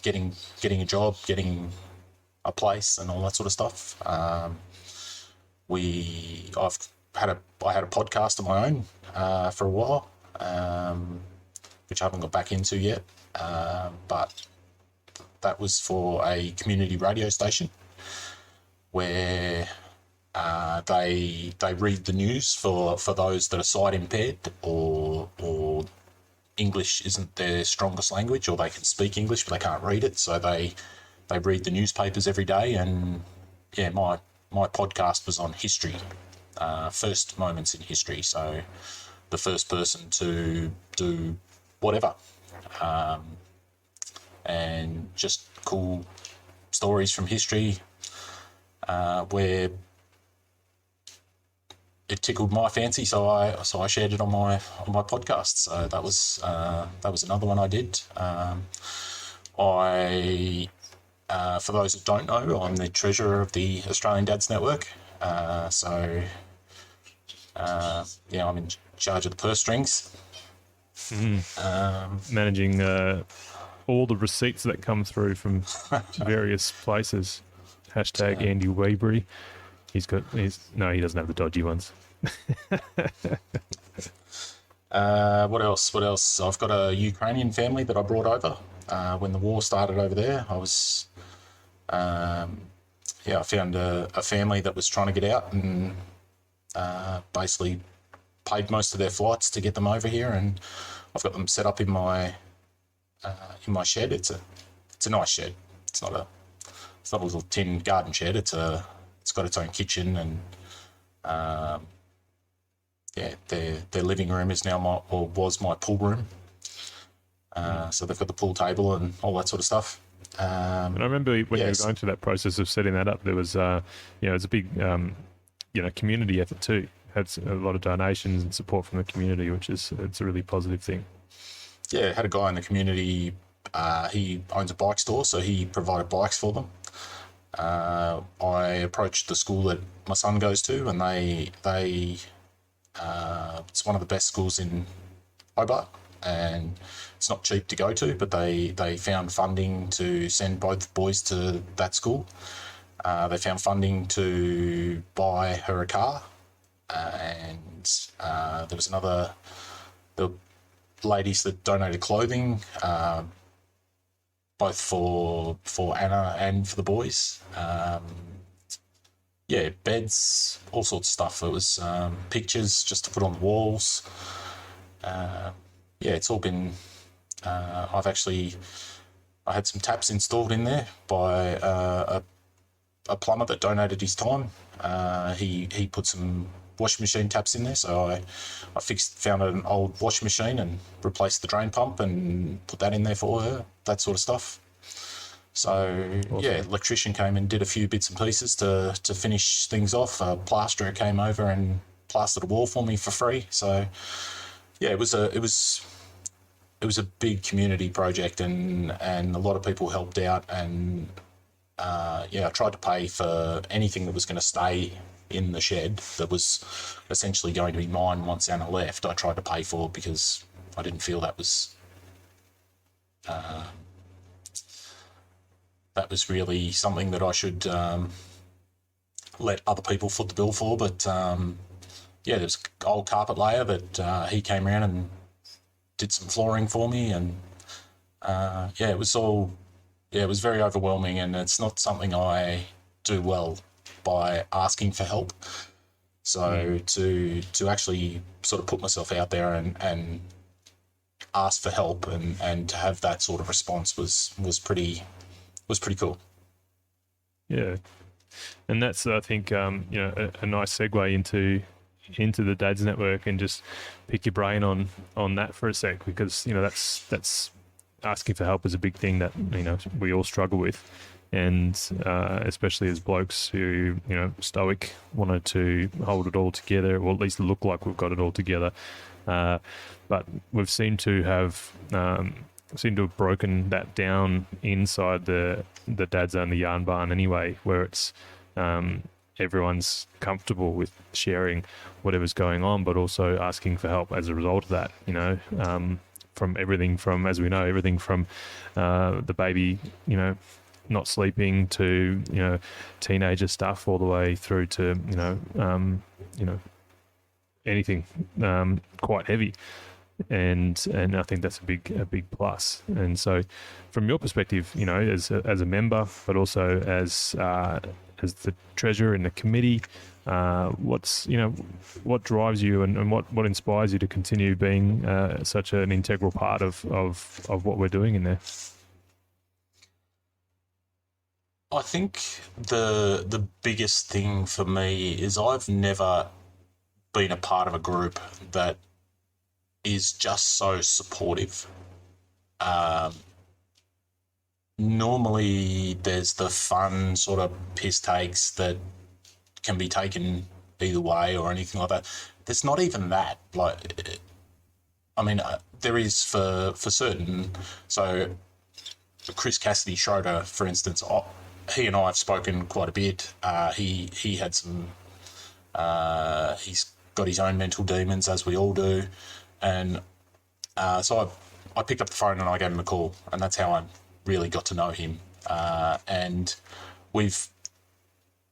getting a job, getting a place, and all that sort of stuff. I had a podcast of my own for a while, which I haven't got back into yet, but that was for a community radio station where they read the news for those that are sight impaired or English isn't their strongest language, or they can speak English but they can't read it, so they read the newspapers every day. And my podcast was on history, first moments in history, so the first person to do whatever, and just cool stories from history, where it tickled my fancy, so I shared it on my podcast. So that was another one I did. For those that don't know, I'm the treasurer of the Australian Dads Network. I'm in charge of the purse strings. Managing all the receipts that come through from various places. Hashtag Andy Weebury. He doesn't have the dodgy ones. What else? I've got a Ukrainian family that I brought over when the war started over there. I was, I found a family that was trying to get out, and basically paid most of their flights to get them over here, and I've got them set up in my shed. It's a nice shed. It's not a little tin garden shed. It's got its own kitchen, and their living room is now was my pool room. So they've got the pool table and all that sort of stuff. And I remember when you were going through that process of setting that up, there was it's a big community effort too. Had a lot of donations and support from the community, it's a really positive thing. Yeah, had a guy in the community. He owns a bike store, so he provided bikes for them. I approached the school that my son goes to, and they it's one of the best schools in Hobart, and it's not cheap to go to, but they found funding to send both boys to that school. They found funding to buy her a car, and there was the ladies that donated clothing, both for Anna and for the boys. Beds, all sorts of stuff. It was pictures just to put on the walls. It's all been I had some taps installed in there by a plumber that donated his time. He put some washing machine taps in there, so I found an old washing machine and replaced the drain pump and put that in there for her, that sort of stuff. So Awesome. yeah, electrician came and did a few bits and pieces to finish things off. A plasterer came over and plastered a wall for me for free. So yeah, it was a big community project, and a lot of people helped out. And I tried to pay for anything that was going to stay in the shed that was essentially going to be mine once Anna left. I tried to pay for, because I didn't feel that was really something that I should let other people foot the bill for. But there's an old carpet layer that he came around and did some flooring for me, and it was very overwhelming, and it's not something I do well by asking for help. So to actually sort of put myself out there and ask for help and to have that sort of response was pretty cool. Yeah, and that's, I think, a nice segue into the Dads Network, and just pick your brain on that for a sec, because that's asking for help is a big thing that we all struggle with, and especially as blokes who stoic, wanted to hold it all together, or at least look like we've got it all together, but we've seemed to have broken that down inside the Dads Own the Yarn Barn anyway, where it's everyone's comfortable with sharing whatever's going on, but also asking for help as a result of that. From everything from, as we know, everything from the baby, not sleeping, to teenager stuff, all the way through to anything quite heavy. And I think that's a big plus. And so, from your perspective, as a member, but also as the treasurer in the committee, what drives you, and what inspires you to continue being such an integral part of what we're doing in there? I think the biggest thing for me is I've never been a part of a group that is just so supportive. Normally there's the fun sort of piss takes that can be taken either way or anything like that. There's not even that. There is for certain. So Chris Cassidy Schroeder, for instance, he and I have spoken quite a bit. He had some. He's got his own mental demons, as we all do, and so I picked up the phone and I gave him a call, and that's how I really got to know him. And we've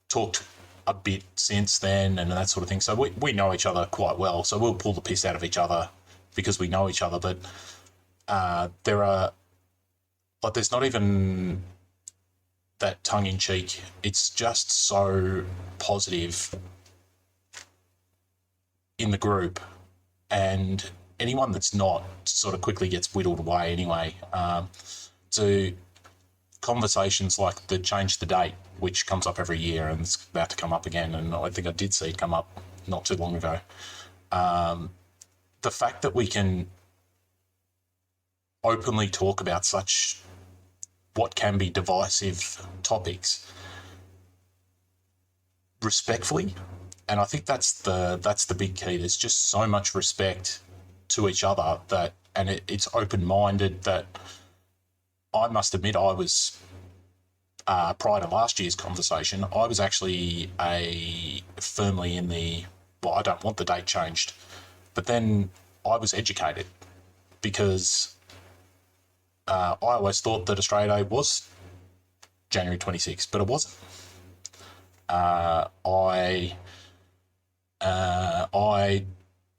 talked a bit since then and that sort of thing. So we know each other quite well. So we'll pull the piss out of each other because we know each other. But there's not even that tongue-in-cheek. It's just so positive in the group, and anyone that's not sort of quickly gets whittled away anyway. To conversations like the change the date, which comes up every year and it's about to come up again, and I think I did see it come up not too long ago. The fact that we can openly talk about such what can be divisive topics respectfully, and I think that's the big key. There's just so much respect to each other and it's open-minded. That I must admit, I was prior to last year's conversation, I was actually firmly in the, well, I don't want the date changed. But then I was educated, because I always thought that Australia Day was January 26th, but it wasn't. I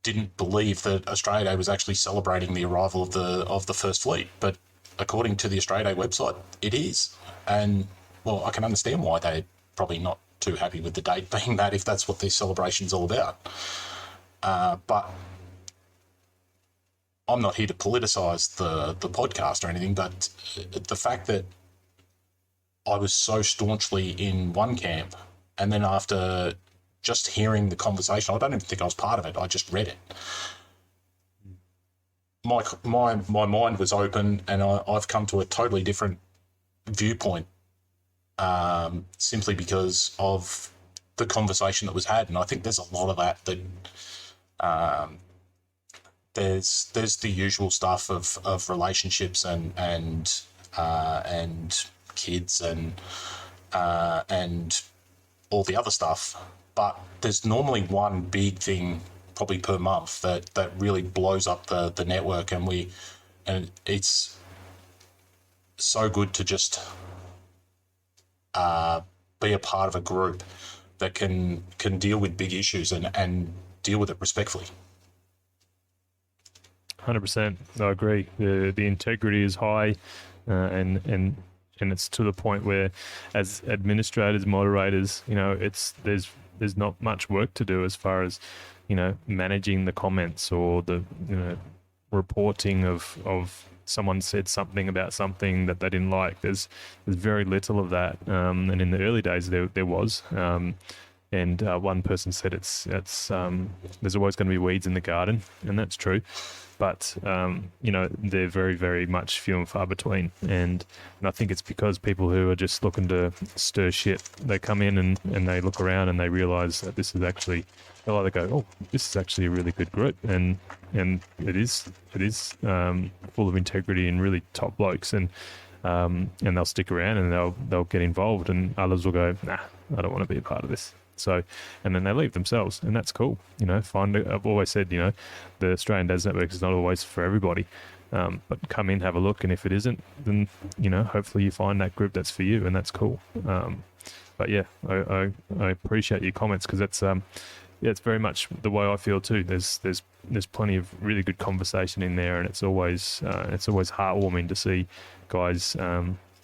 didn't believe that Australia Day was actually celebrating the arrival of the First Fleet, but according to the Australia Day website, it is. And well, I can understand why they're probably not too happy with the date being that, if that's what this celebration's all about. But I'm not here to politicise the podcast or anything, but the fact that I was so staunchly in one camp, and then after just hearing the conversation, I don't even think I was part of it. I just read it. My mind was open, and I've come to a totally different viewpoint, simply because of the conversation that was had. And I think there's a lot of that. There's the usual stuff of relationships and kids and all the other stuff, but there's normally one big thing probably per month that really blows up the network, and it's so good to just be a part of a group that can deal with big issues and deal with it respectfully. 100%. I agree. The integrity is high, and it's to the point where, as administrators, moderators, there's not much work to do as far as managing the comments or the reporting of someone said something about something that they didn't like. There's very little of that, and in the early days there was. And one person said it's there's always going to be weeds in the garden, and that's true. But they're very, very much few and far between, and I think it's because people who are just looking to stir shit, they come in and they look around and they realise that this is actually, they'll either go, oh, this is actually a really good group, and it is full of integrity and really top blokes, and they'll stick around and they'll get involved, and others will go, nah, I don't want to be a part of this. So, and then they leave themselves, and that's cool. I've always said, the Australian Dads Network is not always for everybody, but come in, have a look, and if it isn't, then hopefully you find that group that's for you, and that's cool. But yeah, I appreciate your comments, because that's it's very much the way I feel too. There's plenty of really good conversation in there, and it's always heartwarming to see guys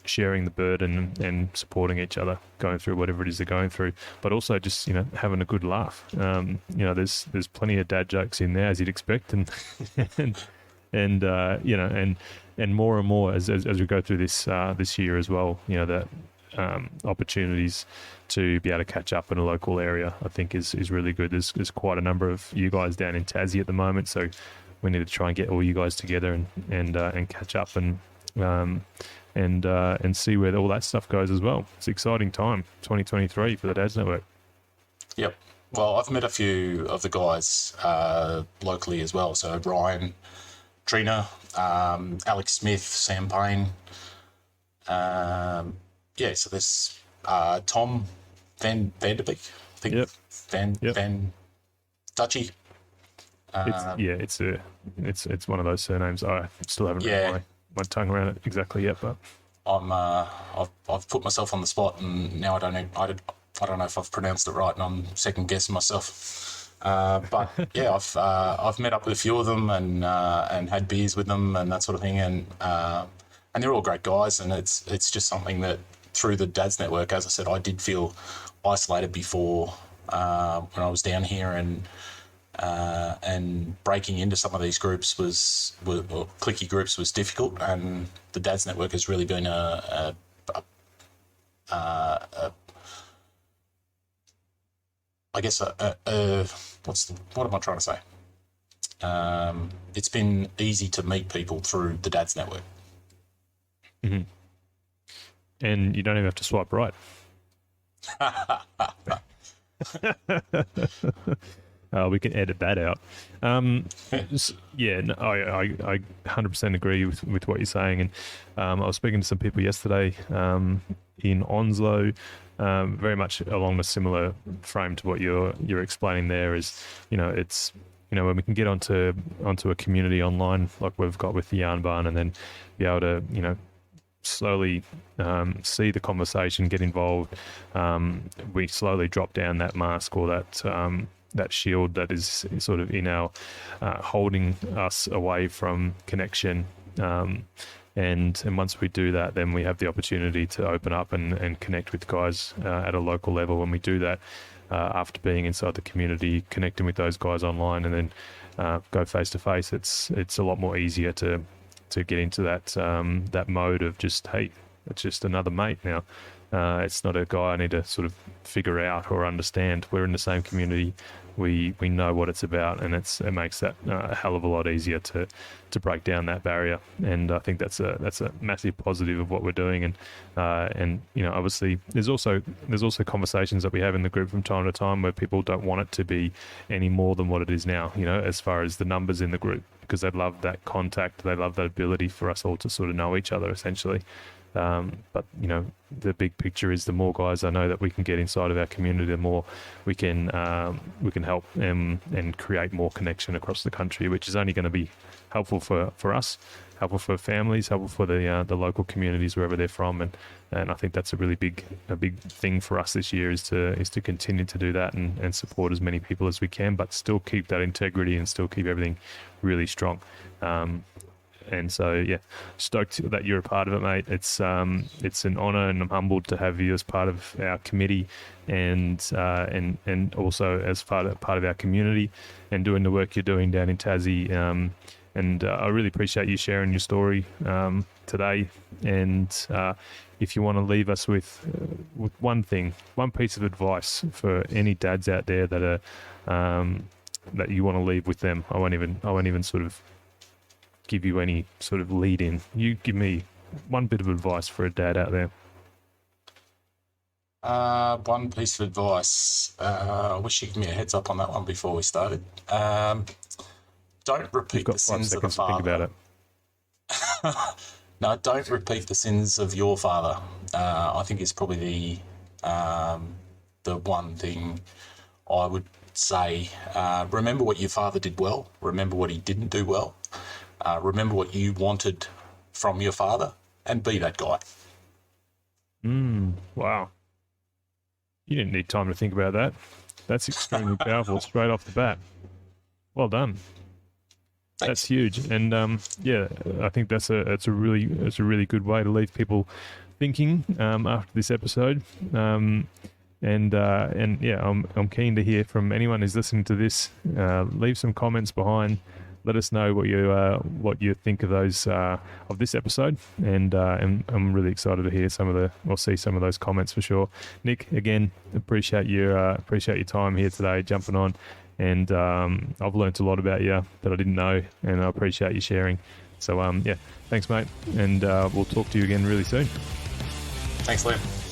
sharing the burden and supporting each other, going through whatever it is they're going through, but also just having a good laugh. There's plenty of dad jokes in there, as you'd expect, and and more and more as we go through this year as well. That opportunities to be able to catch up in a local area, I think is really good. There's quite a number of you guys down in Tassie at the moment, so we need to try and get all you guys together and catch up and see where all that stuff goes as well. It's an exciting time, 2023 for the Dads Network. Yep. Well, I've met a few of the guys locally as well. So Ryan, Trina, Alex Smith, Sam Payne. So there's Tom Van Vanderbeek, I think. Yep. Van Dutchy. It's one of those surnames. I still haven't written my tongue around it exactly yet, but I've put myself on the spot, and now I don't know if I've pronounced it right, and I'm second guessing myself. But yeah, I've met up with a few of them and had beers with them and that sort of thing, and they're all great guys, and it's just something that through the Dads Network, as I said, I did feel isolated before when I was down here, and breaking into some of these groups or clicky groups was difficult, and the Dads Network has really been what am I trying to say? It's been easy to meet people through the Dads Network. Mm-hmm. And you don't even have to swipe right. We can edit that out. I 100% agree with what you're saying. And I was speaking to some people yesterday in Onslow, very much along a similar frame to what you're explaining there. Is it's when we can get onto a community online like we've got with the Yarn Barn, and then be able to slowly see the conversation, get involved. We slowly drop down that mask or that shield that is sort of in our holding us away from connection. And once we do that, then we have the opportunity to open up and connect with guys at a local level. When we do that, after being inside the community, connecting with those guys online, and then go face to face, it's a lot more easier to get into that mode of just, hey, it's just another mate now. It's not a guy I need to sort of figure out or understand. We're in the same community. We know what it's about, and it makes that a hell of a lot easier to break down that barrier. And I think that's a massive positive of what we're doing. And obviously there's also conversations that we have in the group from time to time where people don't want it to be any more than what it is now. As far as the numbers in the group, because they love that contact, they love that ability for us all to sort of know each other essentially. But the big picture is the more guys I know that we can get inside of our community, the more we can help and create more connection across the country, which is only going to be helpful for us, helpful for families, helpful for the local communities wherever they're from, and I think that's a really big thing for us this year is to continue to do that and support as many people as we can, but still keep that integrity and still keep everything really strong. And so, yeah, stoked that you're a part of it, mate. It's an honour, and I'm humbled to have you as part of our committee, and also as part of our community, and doing the work you're doing down in Tassie. And I really appreciate you sharing your story today. And if you want to leave us with one thing, one piece of advice for any dads out there that that you want to leave with them, I won't even sort of give you any sort of lead in. You give me one bit of advice for a dad out there. One piece of advice. I wish you gave me a heads up on that one before we started. Don't repeat the sins of the father. Think about it. No, don't repeat the sins of your father. I think it's probably the one thing I would say. Remember what your father did well. Remember what he didn't do well. Remember what you wanted from your father, and be that guy. Wow. You didn't need time to think about that. That's extremely powerful straight off the bat. Well done. Thanks. That's huge. And I think that's a really good way to leave people thinking after this episode. I'm keen to hear from anyone who's listening to this. Leave some comments behind. Let us know what you think of those of this episode, and I'm really excited to hear see some of those comments for sure. Nick, again, appreciate your time here today, jumping on, and I've learnt a lot about you that I didn't know, and I appreciate you sharing. So thanks, mate, and we'll talk to you again really soon. Thanks, Liam.